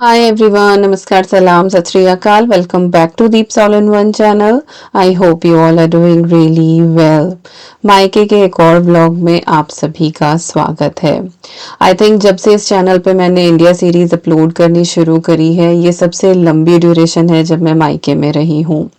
Hi everyone, Namaskar, Salam, Sat Shri Akal. Welcome back to Deep All in One channel. I hope you all are doing really well. मायके के एक और vlog में आप सभी का स्वागत है। आई थिंक जब से इस चैनल पे मैंने इंडिया सीरीज अपलोड करनी शुरू करी है, ये सबसे लंबी ड्यूरेशन है जब मैं मायके में रही हूँ।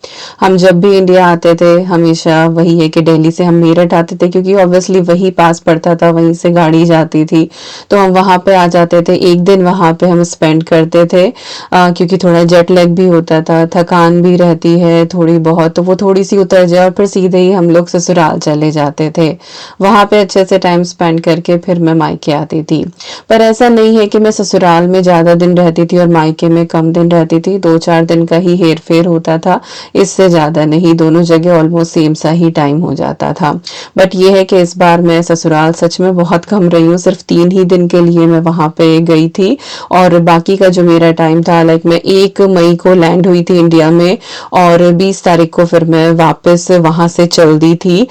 हम जब भी इंडिया आते थे हमेशा वही है कि दिल्ली से हम मेरठ आते थे, क्योंकि ऑब्वियसली वही पास पड़ता था, वहीं से गाड़ी जाती थी, तो हम वहाँ पे आ जाते थे। एक दिन वहाँ पे हम स्पेंड करते थे, क्योंकि थोड़ा जेट लैग भी होता था, थकान भी रहती है थोड़ी बहुत, तो वो थोड़ी सी उतर जाए और फिर सीधे ही हम लोग ससुराल चले जाते थे। वहाँ पे अच्छे से टाइम स्पेंड करके फिर मैं मायके आती थी। पर ऐसा नहीं है कि मैं ससुराल में ज़्यादा दिन रहती थी और मायके में कम दिन रहती थी, 2-4 दिन का ही हेर फेर होता था, इससे ज़्यादा नहीं। दोनों जगह ऑलमोस्ट सेम सा ही टाइम हो जाता था। बट ये है कि इस बार मैं ससुराल सच में बहुत कम रही हूँ, सिर्फ 3 ही दिन के लिए मैं वहाँ पे गई थी। और बाकी का जो मेरा टाइम था, लाइक मैं 1 मई को लैंड हुई थी इंडिया में और 20 तारीख को फिर मैं वापस वहाँ से चल दी थी।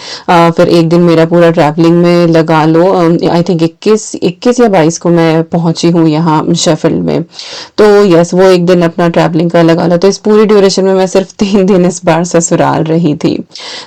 फिर एक दिन मेरा पूरा ट्रैवलिंग में लगा लो, आई थिंक 21 या 22 को मैं पहुंची हूँ यहाँ शेफील्ड में। तो यस, वो एक दिन अपना ट्रैवलिंग का लगा लो, तो इस पूरी ड्यूरेशन में मैं सिर्फ 3 दिन इस बार ससुराल रही थी।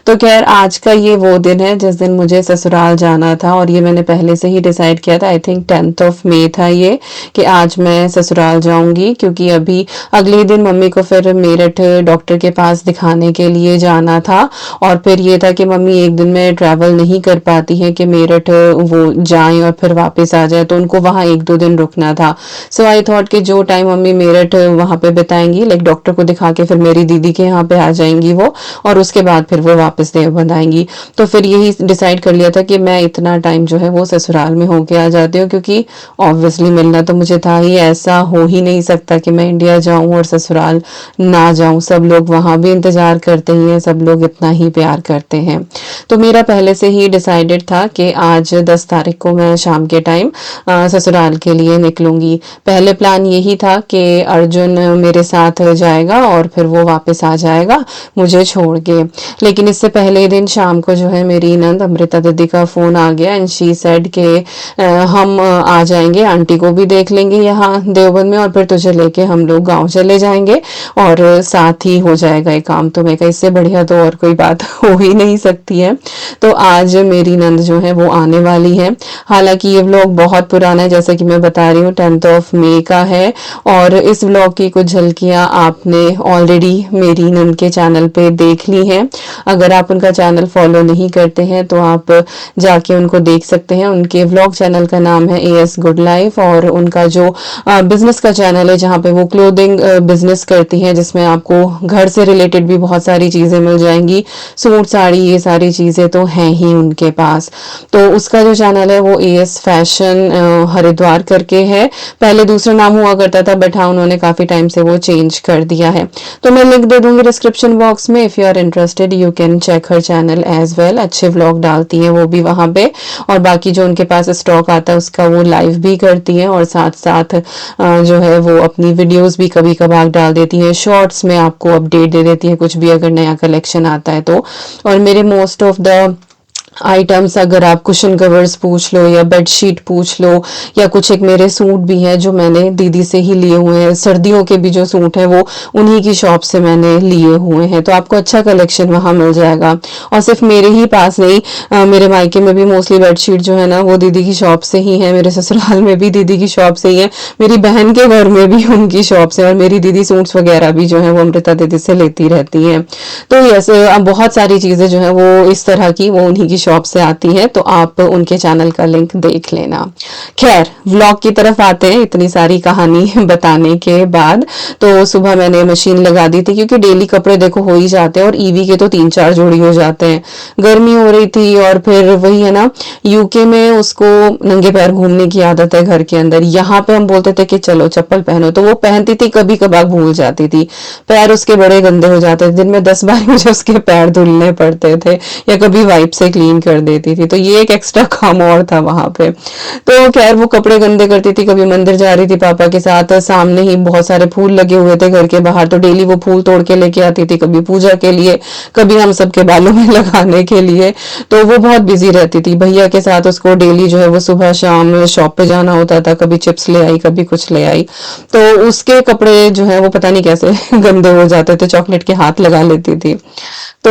तो खैर, आज का ये वो दिन है जिस दिन मुझे ससुराल जाना था और ये मैंने पहले से ही डिसाइड किया था। I think 10th of May था ये, कि आज मैं ससुराल जाऊंगी, क्योंकि अभी अगले दिन मम्मी को फिर मेरठ डॉक्टर के पास दिखाने के लिए जाना था। और फिर ये था कि मम्मी एक दिन में ट्रैवल नहीं कर पाती हैं कि मेरठ वो जाएं और फिर वापस आ जाए, तो उनको वहाँ 1-2 दिन रुकना था। सो आई थॉट कि जो टाइम मम्मी मेरठ वहाँ पे बिताएंगी, लाइक डॉक्टर को दिखा के फिर मेरी दीदी के यहाँ पे आ जाएंगी वो, और उसके बाद फिर वो वापस देवबंद आएंगी। तो फिर यही डिसाइड कर लिया था कि मैं इतना टाइम जो है वो ससुराल में होके आ जाती हूँ, क्योंकि ऑब्वियसली मिलना तो मुझे था ही, ऐसा हो ही नहीं सकता कि मैं इंडिया जाऊं और ससुराल ना जाऊं। सब लोग वहां भी इंतजार करते ही हैं, सब लोग इतना ही प्यार करते हैं। तो मेरा पहले से ही डिसाइडेड था कि आज 10 तारीख को मैं शाम के टाइम ससुराल के लिए निकलूंगी। पहले प्लान यही था कि अर्जुन मेरे साथ जाएगा और फिर वो वापस आ जाएगा मुझे छोड़ के। लेकिन इससे पहले दिन शाम को जो है मेरी नंद अमृता दीदी का फोन आ गया एंड शी सेड कि हम आ जाएंगे, आंटी को भी देख लेंगे यहाँ देवबंद में, और फिर तुझे लेके हम लोग गांव चले जाएंगे और साथ ही हो जाएगा ये काम। तो मैं कहा इससे बढ़िया तो और कोई बात हो ही नहीं सकती है। तो आज मेरी नंद जो है वो आने वाली है। हालांकि ये व्लॉग बहुत पुराना है, जैसे कि मैं बता रही हूँ 10th ऑफ मई का है, और इस व्लॉग की कुछ झलकियाँ आपने ऑलरेडी मेरी नंद के चैनल पे देख ली हैं। अगर आप उनका चैनल फॉलो नहीं करते हैं तो आप जाके उनको देख सकते हैं। उनके व्लॉग चैनल का नाम है AS गुड लाइफ, और उनका जो बिजनेस का चैनल है जहाँ पे वो क्लोथिंग बिजनेस करती हैं, जिसमें आपको घर से रिलेटेड भी बहुत सारी चीज़ें मिल जाएंगी, सूट साड़ी ये सारी चीज़ें तो हैं ही उनके पास। तो उसका जो चैनल है वो AS फैशन हरिद्वार करके है। पहले दूसरा नाम हुआ करता था, बट हाँ उन्होंने काफ़ी टाइम से वो चेंज कर दिया है। तो मैं लिंक दे दूंगी डिस्क्रिप्शन बॉक्स में, if you are interested you can check her channel as well. अच्छे व्लॉग डालती हैं वो भी वहाँ पे, और बाकी जो उनके पास स्टॉक आता है उसका वो लाइव भी करती हैं, और साथ साथ जो है वो अपनी वीडियोस भी कभी कभार डाल देती हैं, शॉर्ट्स में आपको अपडेट दे देती है कुछ भी अगर नया कलेक्शन आता है तो। और मेरे मोस्ट ऑफ द आइटम्स, अगर आप कुशन कवर्स पूछ लो या बेडशीट पूछ लो, या कुछ एक मेरे सूट भी हैं जो मैंने दीदी से ही लिए हुए हैं, सर्दियों के भी जो सूट हैं वो उन्हीं की शॉप से मैंने लिए हुए हैं। तो आपको अच्छा कलेक्शन वहाँ मिल जाएगा। और सिर्फ मेरे ही पास नहीं, मेरे मायके में भी मोस्टली बेडशीट जो है ना वो दीदी की शॉप से ही है, मेरे ससुराल में भी दीदी की शॉप से ही है, मेरी बहन के घर में भी उनकी शॉप से, और मेरी दीदी सूट्स वगैरह भी जो है वो अमृता दीदी से लेती रहती हैं। तो यस, बहुत सारी चीज़ें जो है वो इस तरह की वो उन्हीं की शॉप से आती है, तो आप उनके चैनल का लिंक देख लेना। खैर, व्लॉग की तरफ आते हैं। इतनी सारी कहानी बताने के बाद तो सुबह मैंने मशीन लगा दी थी, क्योंकि डेली कपड़े देखो हो ही जाते हैं, और ईवी के तो 3-4 जोड़ी हो जाते हैं। गर्मी हो रही थी, और फिर वही है ना, यूके में उसको नंगे पैर घूमने की आदत है घर के अंदर। यहाँ पे हम बोलते थे कि चलो चप्पल पहनो, तो वो पहनती थी, कभी कभार भूल जाती थी, पैर उसके बड़े गंदे हो जाते थे, दिन में 10 बार मुझे उसके पैर धुलने पड़ते थे, या कभी वाइप से क्लीन क्लीन कर देती थी, तो ये एक एक्स्ट्रा काम और था वहां पे। तो खैर वो कपड़े गंदे करती थी, कभी मंदिर जा रही थी पापा के साथ, सामने ही बहुत सारे फूल लगे हुए थे घर के बाहर, तो डेली वो फूल तोड़ के लेके आती थी, कभी पूजा के लिए, कभी हम सबके बालों में लगाने के लिए। तो वो बहुत बिजी रहती थी भैया के साथ, उसको डेली जो है वो सुबह शाम शॉप पे जाना होता था, कभी चिप्स ले आई, कभी कुछ ले आई। तो उसके कपड़े जो है वो पता नहीं कैसे गंदे हो जाते थे, चॉकलेट के हाथ लगा लेती थी। तो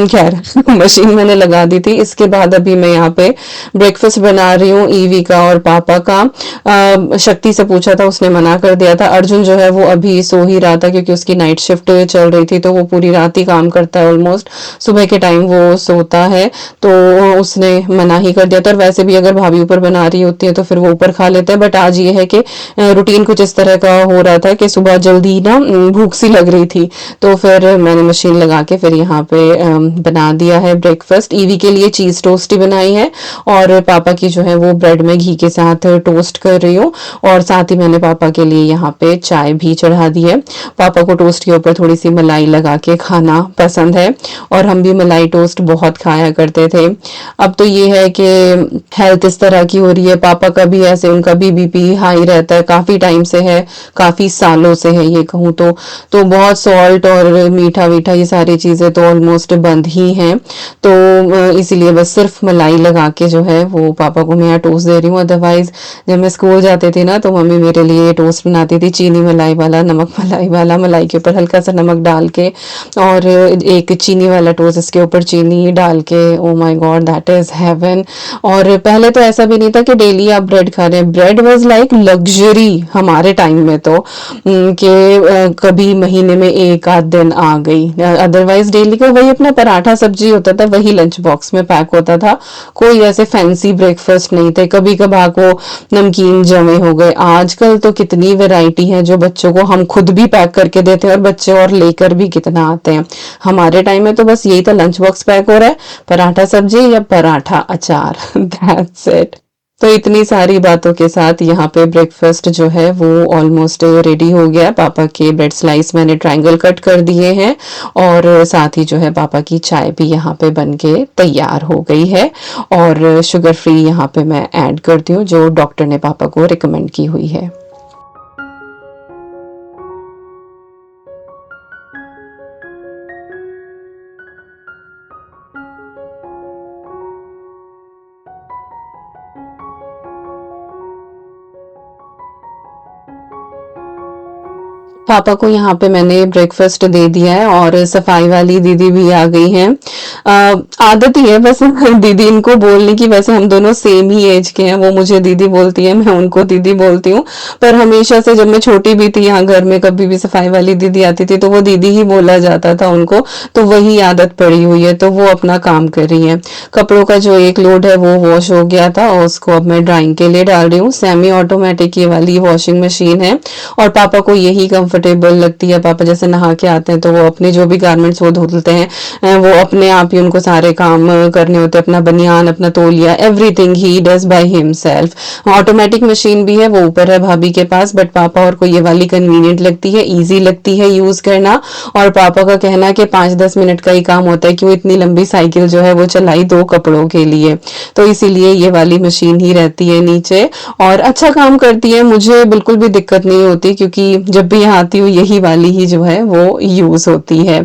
खैर मशीन मैंने लगा दी थी। इसके बाद अभी मैं यहाँ पे ब्रेकफास्ट बना रही हूँ ईवी का और पापा का। शक्ति से पूछा था, उसने मना कर दिया था। अर्जुन जो है वो अभी सो ही रहा था क्योंकि उसकी नाइट शिफ्ट चल रही थी, तो वो पूरी रात ही काम करता है ऑलमोस्ट, सुबह के टाइम वो सोता है। तो उसने मना ही कर दिया था। और वैसे भी अगर भाभी ऊपर बना रही होती है तो फिर वो ऊपर खा लेते हैं, बट आज ये है कि रूटीन कुछ इस तरह का हो रहा था कि सुबह जल्दी ना भूख सी लग रही थी, तो फिर मैंने मशीन लगा के फिर यहाँ पे बना दिया है ब्रेकफास्ट। ईवी के लिए चीज टोस्ट ही बनाई है और पापा की जो है वो ब्रेड में घी के साथ टोस्ट कर रही हूँ, और साथ ही मैंने पापा के लिए यहाँ पे चाय भी चढ़ा दी है। पापा को टोस्ट के ऊपर थोड़ी सी मलाई लगा के खाना पसंद है, और हम भी मलाई टोस्ट बहुत खाया करते थे। अब तो ये है कि हेल्थ इस तरह की हो रही है, पापा का भी ऐसे, उनका भी बीपी हाई रहता है, काफी टाइम से है, काफी सालों से है ये कहूँ तो बहुत सॉल्ट और मीठा वीठा ये सारी चीजें तो ऑलमोस्ट बंद ही हैं। तो इसीलिए बस सिर्फ मलाई लगा के जो है वो पापा को मैं यहाँ टोस्ट दे रही हूँ। अदरवाइज जब मैं स्कूल जाती थी ना तो मम्मी मेरे लिए टोस्ट बनाती थी, चीनी मलाई वाला, नमक मलाई वाला, मलाई के ऊपर हल्का सा नमक डाल के, और एक चीनी वाला टोस्ट इसके ऊपर चीनी डाल के। Oh my God, that is heaven. और पहले तो ऐसा भी नहीं था कि डेली आप ब्रेड खा रहे हैं, ब्रेड वाज लाइक लग्जरी हमारे टाइम में, तो कि कभी महीने में एक आध दिन आ गई, अदरवाइज डेली का वही अपना पराठा सब्जी होता था, वही लंच बॉक्स में पैक होता था। कोई ऐसे फैंसी ब्रेकफास्ट नहीं थे, कभी कभार को नमकीन जमे हो गए। आजकल तो कितनी वैरायटी है जो बच्चों को हम खुद भी पैक करके देते हैं, और बच्चे और लेकर भी कितना आते हैं। हमारे टाइम में तो बस यही था, लंच बॉक्स पैक हो रहा है, पराठा सब्जी या पराठा अचार, दैट्स इट। तो इतनी सारी बातों के साथ यहाँ पे ब्रेकफास्ट जो है वो ऑलमोस्ट रेडी हो गया। पापा के ब्रेड स्लाइस मैंने ट्रायंगल कट कर दिए हैं, और साथ ही जो है पापा की चाय भी यहाँ पे बन के तैयार हो गई है। और शुगर फ्री यहाँ पे मैं ऐड करती हूँ, जो डॉक्टर ने पापा को रिकमेंड की हुई है। पापा को यहाँ पे मैंने ब्रेकफास्ट दे दिया है, और सफाई वाली दीदी भी आ गई हैं। आदत ही है बस दीदी इनको बोलने की, वैसे हम दोनों सेम ही एज के हैं, वो मुझे दीदी बोलती है, मैं उनको दीदी बोलती हूँ। पर हमेशा से जब मैं छोटी भी थी, यहाँ घर में कभी भी सफाई वाली दीदी आती थी तो वो दीदी ही बोला जाता था उनको, तो वही आदत पड़ी हुई है। तो वो अपना काम कर रही है। कपड़ों का जो एक लोड है वो वॉश हो गया था, और उसको अब मैं ड्राइंग के लिए डाल रही हूँ। सेमी ऑटोमेटिक ये वाली वॉशिंग मशीन है, और पापा को यही कंफर्टेबल लगती है। पापा जैसे नहा के आते हैं तो वो अपने जो भी गारमेंट्स वो धुलते हैं, वो अपने आप ही उनको सारे काम करने होते हैं, अपना बनियान, अपना तौलिया, everything he does by himself. Automatic machine भी है, वो ऊपर है भाभी के पास, बट पापा और को ये वाली कन्वीनियंट लगती है, ईजी लगती है यूज करना। और पापा का कहना है कि 5-10 मिनट का ही काम होता है, क्यों इतनी लंबी साइकिल जो है वो चलाई 2 कपड़ों के लिए, तो इसीलिए ये वाली मशीन ही रहती है नीचे, और अच्छा काम करती है। मुझे बिल्कुल भी दिक्कत नहीं होती, क्योंकि जब भी यहाँ आती हूँ यही वाली ही जो है वो यूज होती है।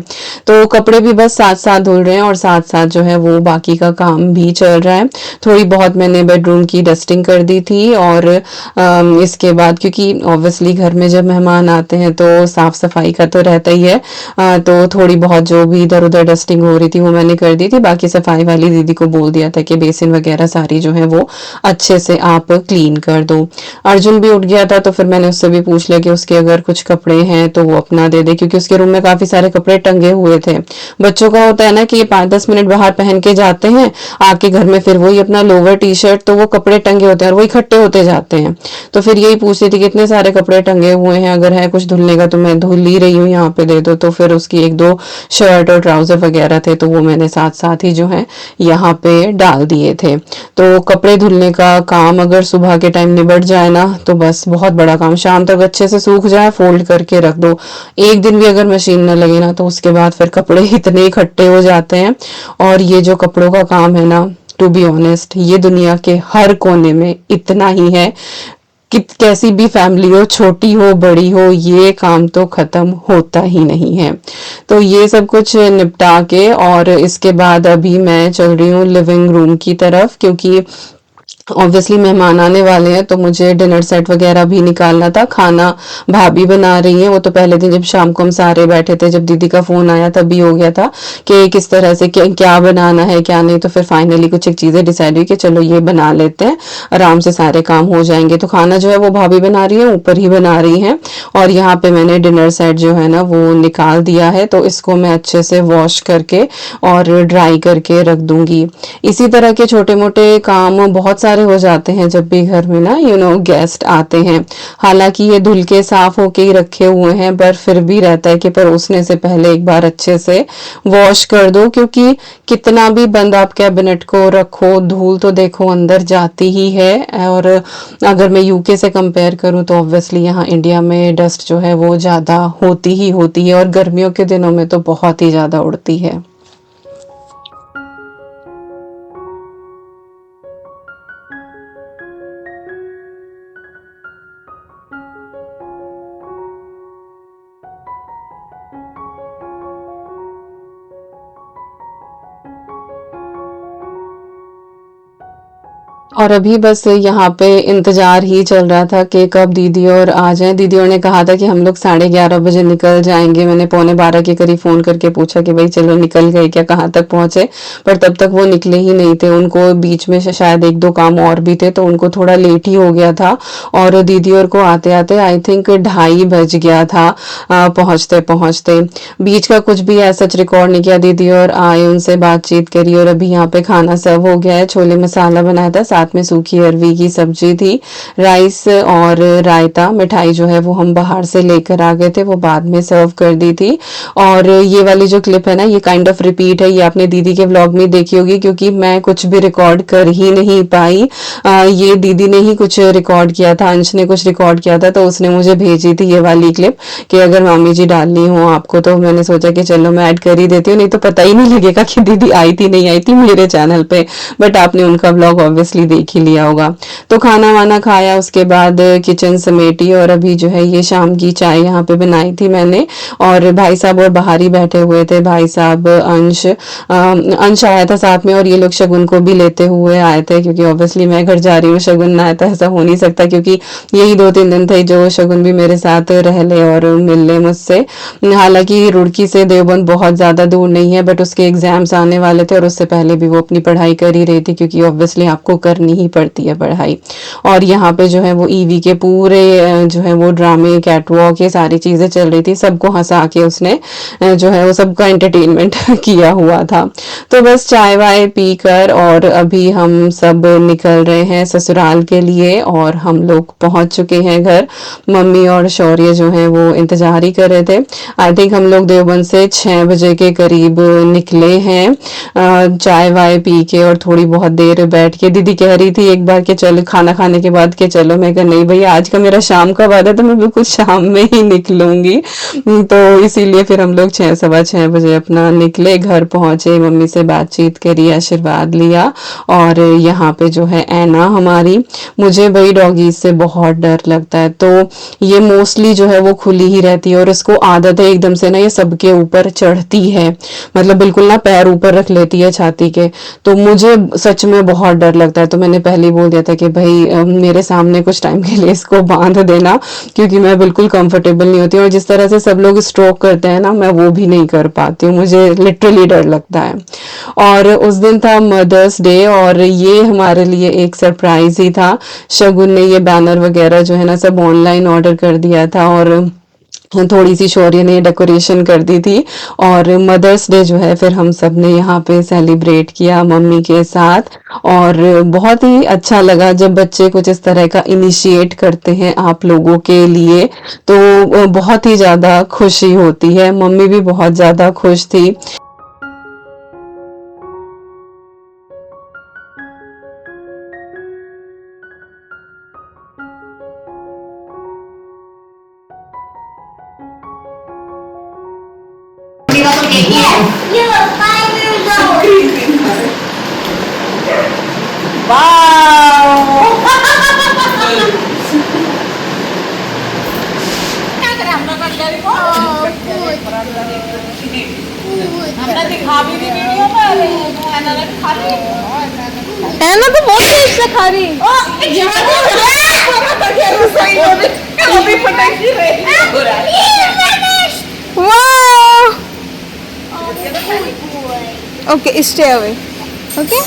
तो कपड़े भी बस साथ साथ धुल रहे हैं, और साथ साथ जो है वो बाकी का काम भी चल रहा है। थोड़ी बहुत मैंने बेडरूम की डस्टिंग कर दी थी, और इसके बाद क्योंकि ऑब्वियसली घर में जब मेहमान आते हैं तो साफ सफाई का तो रहता ही है, तो थोड़ी बहुत जो भी इधर उधर डस्टिंग हो रही थी वो मैंने कर दी थी। बाकी सफाई वाली दीदी को बोल दिया था कि बेसिन वगैरह सारी जो है वो अच्छे से आप क्लीन कर दो। अर्जुन भी उठ गया था, तो फिर मैंने उससे भी पूछ लिया कि उसके अगर कुछ कपड़े हैं तो वो अपना दे दे, क्योंकि उसके रूम में काफी सारे कपड़े टंगे हुए थे। बच्चों का होता है ना कि ये 5-10 मिनट बाहर पहन के जाते हैं, आके घर में फिर वही अपना लोवर टी शर्ट, तो वो कपड़े टंगे होते हैं और वो इकट्ठे होते जाते हैं। तो फिर यही पूछ रही थी कि इतने सारे कपड़े टंगे हुए हैं, अगर है कुछ धुलने का तो मैं धुल ही रही हूँ, यहाँ पे दे दो। तो फिर उसकी 1-2 शर्ट और ट्राउजर वगैरह थे, तो वो मैंने साथ साथ ही जो है यहाँ पे डाल दिए थे। तो कपड़े धुलने का काम अगर सुबह के टाइम निबट जाए ना तो बस बहुत बड़ा काम, शाम तक अच्छे से सूख जाए, फोल्ड करके रख दो। एक दिन भी अगर मशीन ना लगे ना तो उसके बाद फिर कपड़े इतने इकट्ठे हो जाते हैं। और ये जो कपड़ों का काम है ना, टू बी ऑनेस्ट, ये दुनिया के हर कोने में इतना ही है कि कैसी भी फैमिली हो, छोटी हो बड़ी हो, ये काम तो खत्म होता ही नहीं है। तो ये सब कुछ निपटा के और इसके बाद अभी मैं चल रही हूँ लिविंग रूम की तरफ, क्योंकि ऑब्वियसली मेहमान आने वाले हैं तो मुझे डिनर सेट वगैरह भी निकालना था। खाना भाभी बना रही हैं, वो तो पहले दिन जब शाम को हम सारे बैठे थे, जब दीदी का फोन आया तब भी हो गया था कि किस तरह से क्या बनाना है क्या नहीं। तो फिर फाइनली कुछ एक चीज़ें डिसाइड हुई कि चलो ये बना लेते हैं, आराम से सारे काम हो जाएंगे। तो खाना जो है वो भाभी बना रही है, ऊपर ही बना रही हैं। और यहाँ पे मैंने डिनर सेट जो है ना वो निकाल दिया है, तो इसको मैं अच्छे से वॉश करके और ड्राई करके रख दूंगी। इसी तरह के छोटे मोटे काम बहुत सारे हो जाते हैं जब भी घर में ना गेस्ट आते हैं। हालांकि ये धुल के साफ होके ही रखे हुए हैं, पर फिर भी रहता है कि परोसने से पहले एक बार अच्छे से वॉश कर दो, क्योंकि कितना भी बंद आप कैबिनेट को रखो, धूल तो देखो अंदर जाती ही है। और अगर मैं यूके से कंपेयर करूं तो ऑब्वियसली यहाँ इंडिया में डस्ट जो है वो ज़्यादा होती ही होती है, और गर्मियों के दिनों में तो बहुत ही ज़्यादा उड़ती है। और अभी बस यहाँ पे इंतजार ही चल रहा था कि कब दीदी और आ जाएं। दीदी और ने कहा था कि हम लोग 11:30 बजे निकल जाएंगे। मैंने 11:45 के करीब फ़ोन करके पूछा कि भाई चलो निकल गए क्या, कहाँ तक पहुँचे, पर तब तक वो निकले ही नहीं थे। उनको बीच में से शायद एक दो काम और भी थे, तो उनको थोड़ा लेट ही हो गया था। और दीदी और को आते आते आई थिंक 2:30 बज गया था पहुँचते पहुँचते। बीच का कुछ भी ऐसा सच रिकॉर्ड नहीं किया। दीदी और आए, उनसे बातचीत करी, और अभी यहाँ पे खाना सर्व हो गया है। छोले मसाला बनाया था, साथ में सूखी अरवी की सब्जी थी, राइस और रायता। मिठाई जो है वो हम बाहर से लेकर आ गए थे, वो बाद में सर्व कर दी थी। और ये वाली जो क्लिप है ना, ये काइंड ऑफ रिपीट है, ये आपने दीदी के व्लॉग में देखी होगी, क्योंकि मैं कुछ भी रिकॉर्ड कर ही नहीं पाई। ये दीदी ने ही कुछ रिकॉर्ड किया था, अंश ने कुछ रिकॉर्ड किया था, तो उसने मुझे भेजी थी ये वाली क्लिप कि अगर मामी जी डालनी हो आपको, तो मैंने सोचा कि चलो मैं ऐड कर ही देती हूँ, नहीं तो पता ही नहीं लगेगा कि दीदी आई थी नहीं आई थी मेरे चैनल पे। बट आपने उनका व्लॉग ऑब्वियसली देख ही लिया होगा। तो खाना वाना खाया, उसके बाद किचन समेटी, और अभी जो है ये शाम की चाय यहाँ पे बनाई थी मैंने। और भाई साहब और बाहर ही बैठे हुए थे, भाई साहब, अंश आया था साथ में, और ये लोग शगुन को भी लेते हुए आए थे, क्योंकि ऑब्वियसली मैं घर जा रही हूँ, शगुन ना आए तो ऐसा हो नहीं सकता, क्योंकि यही 2-3 दिन थे जो शगुन भी मेरे साथ रह ले और मिल ले मुझसे। हालांकि रुड़की से देवबंद बहुत ज़्यादा दूर नहीं है, बट उसके एग्जाम्स आने वाले थे, और उससे पहले भी वो अपनी पढ़ाई कर ही रही थी, क्योंकि ऑब्वियसली आपको करनी ही पड़ती है पढ़ाई। और यहाँ पे जो है वो ईवी के पूरे जो है वो ड्रामे, कैटवॉक, ये सारी चीज़ें चल रही थी, सबको हंसा के उसने जो है वो सबका एंटरटेनमेंट किया हुआ था। तो बस चाय वाय पी कर और अभी हम सब निकल रहे हैं ससुराल के लिए, और हम लोग पहुंच चुके हैं घर। मम्मी और शौर्य जो हैं वो इंतजार ही कर रहे थे। आई थिंक हम लोग देवबंद से 6 बजे के करीब निकले हैं, चाय वाय पी के और थोड़ी बहुत देर बैठ के। दीदी कह रही थी एक बार कि चलो खाना खाने के बाद के चलो, मैं कहा नहीं भैया, आज का मेरा शाम का वादा है, तो मैं बिल्कुल शाम में ही निकलूंगी। तो इसीलिए फिर हम लोग 6, 6:15 बजे अपना निकले, घर पहुंचे, मम्मी से बातचीत करी, आशीर्वाद लिया। और यहाँ पे जो है ऐना हमारी, मुझे वही डॉगीज से बहुत डर लगता है, तो ये मोस्टली जो है वो खुली ही रहती है, और इसको आदत है एकदम से ना ये सबके ऊपर चढ़ती है, मतलब बिल्कुल ना पैर ऊपर रख लेती है छाती के। तो मुझे सच में बहुत डर लगता है, तो मैंने पहले ही बोल दिया था कि भाई मेरे सामने कुछ टाइम के लिए इसको बांध देना, क्योंकि मैं बिल्कुल कंफर्टेबल नहीं होती, और जिस तरह से सब लोग स्ट्रोक करते हैं ना, मैं वो भी नहीं कर पाती हूँ, मुझे लिटरली डर लगता है। और उस दिन था मदर्स डे, और ये हमारे लिए एक सरप्राइज ही था। शगुन ने ये बैनर वगैरह जो है ना सब ऑनलाइन ऑर्डर कर दिया था, और थोड़ी सी शौर्य ने डेकोरेशन कर दी थी। और मदर्स डे जो है फिर हम सब ने यहाँ पे सेलिब्रेट किया मम्मी के साथ। और बहुत ही अच्छा लगा जब बच्चे कुछ इस तरह का इनिशिएट करते हैं आप लोगों के लिए, तो बहुत ही ज़्यादा खुशी होती है। मम्मी भी बहुत ज़्यादा खुश थी। क्या करें हम लोग कटलरी को? हमने दिखा भी दी वीडियो पर, ऐना ने खा ली। ऐना तो बहुत तेज से खा रही। अभी पटाखी रही। वाह। Okay, stay away. Okay?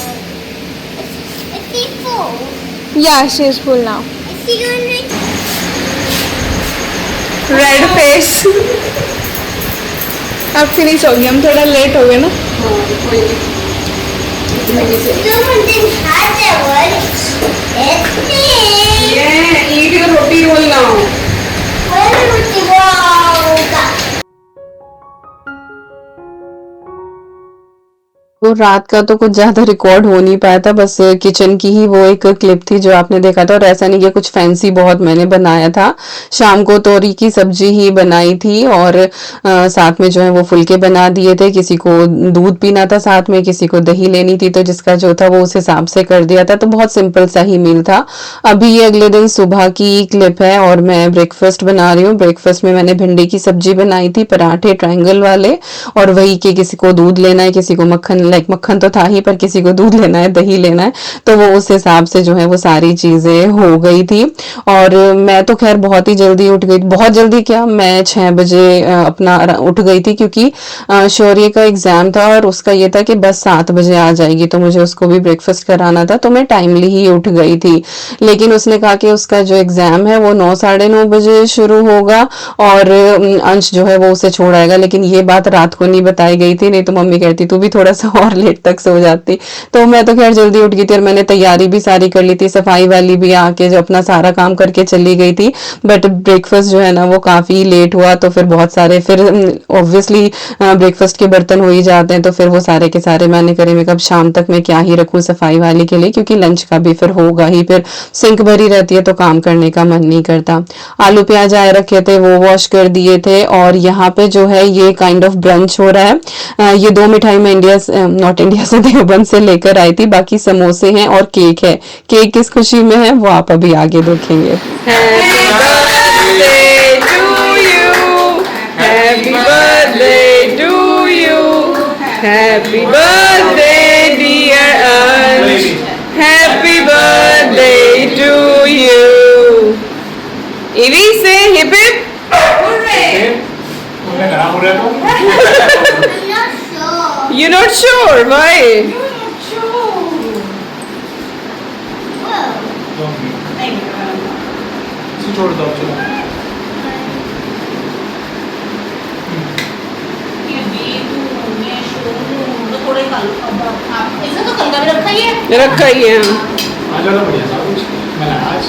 Is she full? Yeah, she is full now. Is she going to Red face. अब फिनिश हो गई, हम थोड़ा लेट हो गए ना। Someone didn't have that one. It's me. Yeah, eat your roti roll now. Where would you go? तो रात का तो कुछ ज्यादा रिकॉर्ड हो नहीं पाया था, बस किचन की ही वो एक क्लिप थी जो आपने देखा था। और ऐसा नहीं कि कुछ फैंसी बहुत मैंने बनाया था। शाम को तोरी की सब्जी ही बनाई थी और साथ में जो है वो फुलके बना दिए थे। किसी को दूध पीना था, साथ में किसी को दही लेनी थी, तो जिसका जो था वो उस हिसाब से कर दिया था। तो बहुत सिंपल सा ही मील था। अभी ये अगले दिन सुबह की क्लिप है और मैं ब्रेकफास्ट बना रही हूँ। ब्रेकफास्ट में मैंने भिंडी की सब्जी बनाई थी, पराठे ट्रायंगल वाले, और वही कि किसी को दूध लेना है, किसी को मक्खन, लाइक मक्खन तो था ही, पर किसी को दूध लेना है, दही लेना है, तो वो उस हिसाब से जो है वो सारी चीजें हो गई थी। और मैं तो खैर बहुत ही जल्दी उठ गई, बहुत जल्दी क्या, मैं 6 बजे अपना उठ गई थी, क्योंकि शौर्य का एग्जाम था और उसका ये था कि बस 7 बजे आ जाएगी, तो मुझे उसको भी ब्रेकफास्ट कराना था, तो मैं टाइमली ही उठ गई थी। लेकिन उसने कहा कि उसका जो एग्जाम है वो 9 साढ़े 9 बजे शुरू होगा और अंश जो है वो उसे छोड़ आएगा। लेकिन ये बात रात को नहीं बताई गई थी, नहीं तो मम्मी कहती तू भी थोड़ा सा और लेट तक सो जाती। तो मैं तो खैर जल्दी उठ गई थी और मैंने तैयारी भी सारी कर ली थी, सफाई वाली भी आके जो अपना सारा काम करके चली गई थी। बट ब्रेकफास्ट जो है ना वो काफी लेट हुआ, तो फिर बहुत सारे, फिर ऑब्वियसली ब्रेकफास्ट के बर्तन हो ही जाते हैं, तो फिर वो सारे के सारे मैंने करे। मैं कब शाम तक मैं क्या ही रखूं सफाई वाली के लिए, क्योंकि लंच का भी फिर होगा ही, फिर सिंक भरी रहती है तो काम करने का मन नहीं करता। आलू प्याज आए रखे थे, वो वॉश कर दिए थे। और यहाँ पे जो है ये काइंड ऑफ ब्रंच हो रहा है। ये 2 मिठाई मैं इंडिया, नॉट इंडिया से, देवबंद से लेकर आई थी। बाकी समोसे हैं और केक है। केक किस खुशी में है वो आप अभी आगे देखेंगे। Happy birthday to you. Happy birthday dear Ansh. Happy birthday to you. Evie, say hip hip. I'm not sure. You're not sure, why? छोड़ दो चलो। इसे तो कल का भी रखा ही है। रखा ही है। आज वाला बढ़िया था कुछ मैंने आज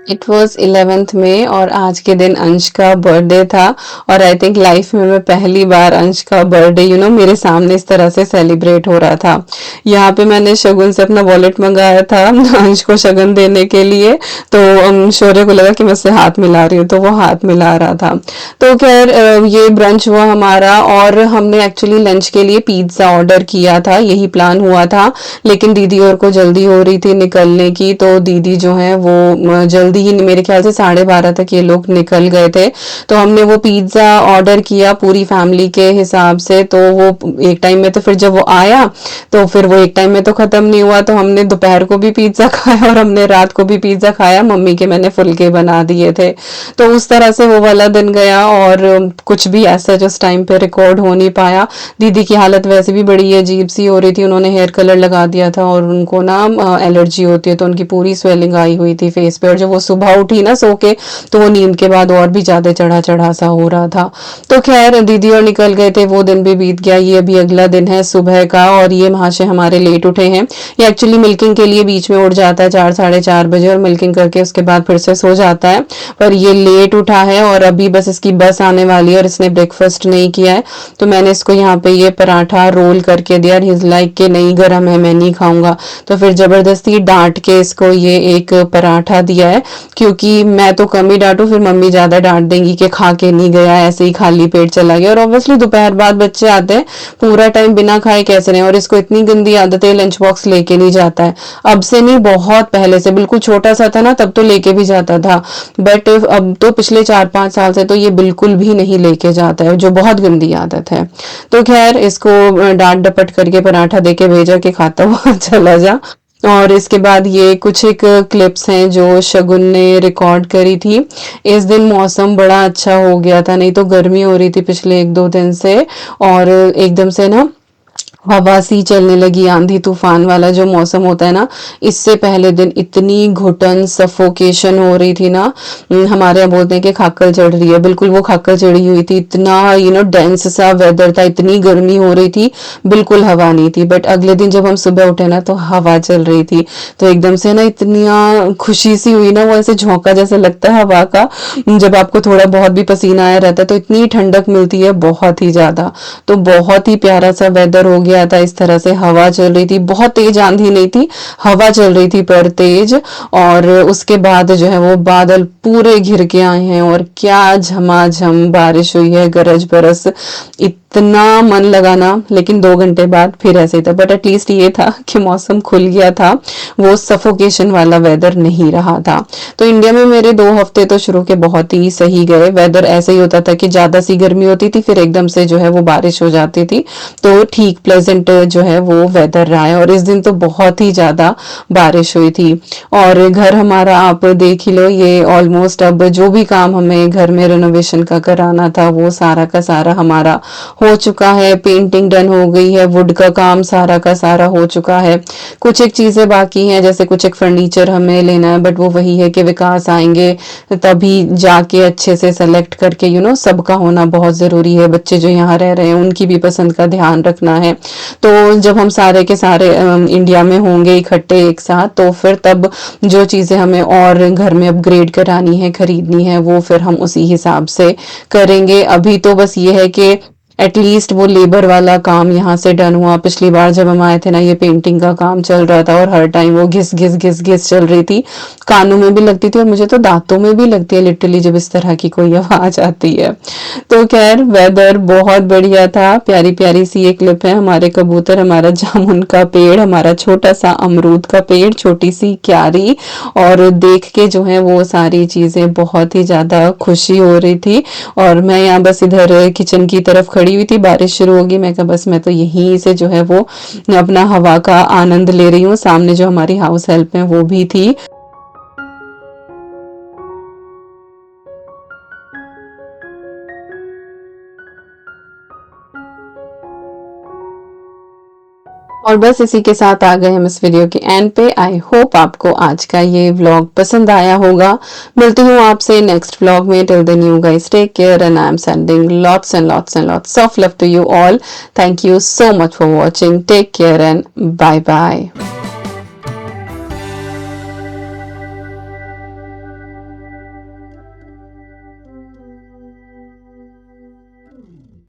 इट वॉज 11th में और आज के दिन अंश का बर्थडे था। और आई थिंक लाइफ में मैं पहली बार अंश का बर्थडे मेरे सामने इस तरह से सेलिब्रेट हो रहा था। यहाँ पे मैंने शगुन से अपना वॉलेट मंगाया था अंश को शगन देने के लिए, तो शौर्य को लगा कि मैं उससे हाथ मिला रही हूँ, तो वो हाथ मिला रहा था। तो खैर ये ब्रंच हुआ हमारा। और हमने एक्चुअली लंच के लिए पिज्ज़ा ऑर्डर किया था, यही प्लान हुआ था। लेकिन दीदी और को जल्दी हो रही थी निकलने की, तो दीदी जो है वो जल्दी ही, मेरे ख्याल से 12:30 तक ये लोग निकल गए थे। तो हमने वो पिज्ज़ा ऑर्डर किया पूरी फैमिली के हिसाब से। तो वो एक टाइम में, तो फिर जब वो आया तो फिर वो एक टाइम में तो खत्म नहीं हुआ, तो हमने दोपहर को भी पिज्ज़ा खाया और हमने रात को भी पिज्ज़ा खाया। मम्मी के मैंने फुलके बना दिए थे। तो उस तरह से वो वाला दिन गया और कुछ भी ऐसा जो उस टाइम पे रिकॉर्ड हो नहीं पाया। दीदी की हालत वैसे भी बड़ी अजीब सी हो रही थी, उन्होंने हेयर कलर लगा दिया था और उनको ना एलर्जी होती है, तो उनकी पूरी स्वेलिंग आई हुई थी फेस पे। और जब वो सुबह उठी ना सो के, तो वो नींद के बाद और भी ज्यादा चढ़ा चढ़ा सा हो रहा था। तो खैर दीदी और निकल गए थे, वो दिन भी बीत गया। ये अभी अगला दिन है सुबह का और ये महाशय हमारे लेट उठे हैं। ये एक्चुअली मिल्किंग के लिए बीच में उठ जाता है 4 साढ़े 4 बजे और मिल्किंग करके उसके बाद फिर से सो जाता है, पर ये लेट उठा है और अभी बस इसकी बस आने वाली है और इसने ब्रेकफास्ट नहीं किया है। तो मैंने इसको यहाँ पे ये पराठा रोल करके दिया। हिज लाइक के नहीं गर्म है, मैं नहीं खाऊंगा, तो फिर जबरदस्ती डांट के इसको ये एक पराठा दिया है। क्योंकि मैं तो कम ही डांटू, फिर मम्मी ज़्यादा डांट देंगी कि खा के नहीं गया, ऐसे ही खाली पेट चला गया। और ऑब्वियसली दोपहर बाद बच्चे आते हैं, पूरा टाइम बिना खाए कैसे रहे। और इसको इतनी गंदी आदत है, लंच बॉक्स लेके नहीं जाता है। अब से नहीं, बहुत पहले से, बिल्कुल छोटा सा था ना तब तो लेके भी जाता था, बट अब तो पिछले 4-5 साल से तो ये बिल्कुल भी नहीं लेके जाता है, जो बहुत गंदी आदत है। तो खैर इसको डांट डपट करके पराठा देके भेजा कि खाता हुआ चला जा। और इसके बाद ये कुछ एक क्लिप्स हैं जो शगुन ने रिकॉर्ड करी थी। इस दिन मौसम बड़ा अच्छा हो गया था, नहीं तो गर्मी हो रही थी पिछले 1-2 दिन से, और एकदम से ना हवा सी चलने लगी, आंधी तूफान वाला जो मौसम होता है ना। इससे पहले दिन इतनी घुटन सफोकेशन हो रही थी ना, हमारे यहाँ बोलते हैं कि खाकल चढ़ रही है, बिल्कुल वो खाकल चढ़ी हुई थी। इतना डेंस सा वेदर था, इतनी गर्मी हो रही थी, बिल्कुल हवा नहीं थी। बट अगले दिन जब हम सुबह उठे ना तो हवा चल रही थी, तो एकदम से ना इतनी खुशी सी हुई ना, वो ऐसे झोंका जैसा लगता है हवा का, जब आपको थोड़ा बहुत भी पसीना आया रहता है तो इतनी ठंडक मिलती है, बहुत ही ज्यादा। तो बहुत ही प्यारा सा वेदर हो गया था। इस तरह से हवा चल रही थी, बहुत तेज आंधी नहीं थी, हवा चल रही थी पर तेज। और उसके बाद जो है वो बादल पूरे घिर के आए हैं, और क्या झमाझम बारिश हुई है, गरज बरस, इतना मन लगाना। लेकिन 2 घंटे बाद फिर ऐसे ही था, बट एटलीस्ट ये था कि मौसम खुल गया था, वो सफोकेशन वाला वेदर नहीं रहा था। तो इंडिया में मेरे 2 हफ्ते तो शुरू के बहुत ही सही गए। वेदर ऐसे ही होता था कि ज्यादा सी गर्मी होती थी, फिर एकदम से जो है वो बारिश हो जाती थी, तो ठीक प्लेजेंट जो है वो वेदर रहा है। और इस दिन तो बहुत ही ज्यादा बारिश हुई थी। और घर हमारा आप देख ही लो, ये ऑलमोस्ट अब जो भी काम हमें घर में रेनोवेशन का कराना था वो सारा का सारा हमारा हो चुका है। पेंटिंग डन हो गई है, वुड का काम सारा का सारा हो चुका है। कुछ एक चीजें बाकी हैं, जैसे कुछ एक फर्नीचर हमें लेना है, बट वो वही है कि विकास आएंगे तभी जाके अच्छे से सेलेक्ट करके सबका होना बहुत जरूरी है। बच्चे जो यहाँ रह रहे हैं उनकी भी पसंद का ध्यान रखना है। तो जब हम सारे के सारे इंडिया में होंगे इकट्ठे एक साथ, तो फिर तब जो चीजें हमें और घर में अपग्रेड करानी है, खरीदनी है, वो फिर हम उसी हिसाब से करेंगे। अभी तो बस ये है कि एटलीस्ट वो लेबर वाला काम यहाँ से डन हुआ। पिछली बार जब हम आए थे ना, ये पेंटिंग का काम चल रहा था और हर टाइम वो घिस घिस घिस घिस चल रही थी, कानों में भी लगती थी और मुझे तो दांतों में भी लगती है लिटरली जब इस तरह की कोई आवाज आती है। तो खैर वेदर बहुत बढ़िया था। प्यारी प्यारी सी एक क्लिप है, हमारे कबूतर, हमारा जामुन का पेड़, हमारा छोटा सा अमरूद का पेड़, छोटी सी क्यारी, और देख के जो है वो सारी चीजें बहुत ही ज्यादा खुशी हो रही थी। और मैं यहाँ बस इधर किचन की तरफ खड़ी हुई थी, बारिश शुरू होगी, मैं कहा बस मैं तो यहीं से जो है वो अपना हवा का आनंद ले रही हूँ। सामने जो हमारी हाउस हेल्प है वो भी थी। और बस इसी के साथ आ गए हम इस वीडियो के एंड पे। आई होप आपको आज का ये व्लॉग पसंद आया होगा। मिलती हूँ आपसे नेक्स्ट व्लॉग में। Till then you guys take care and I am sending lots and lots and lots of love to you all. Thank you so much for watching. Take care and bye bye.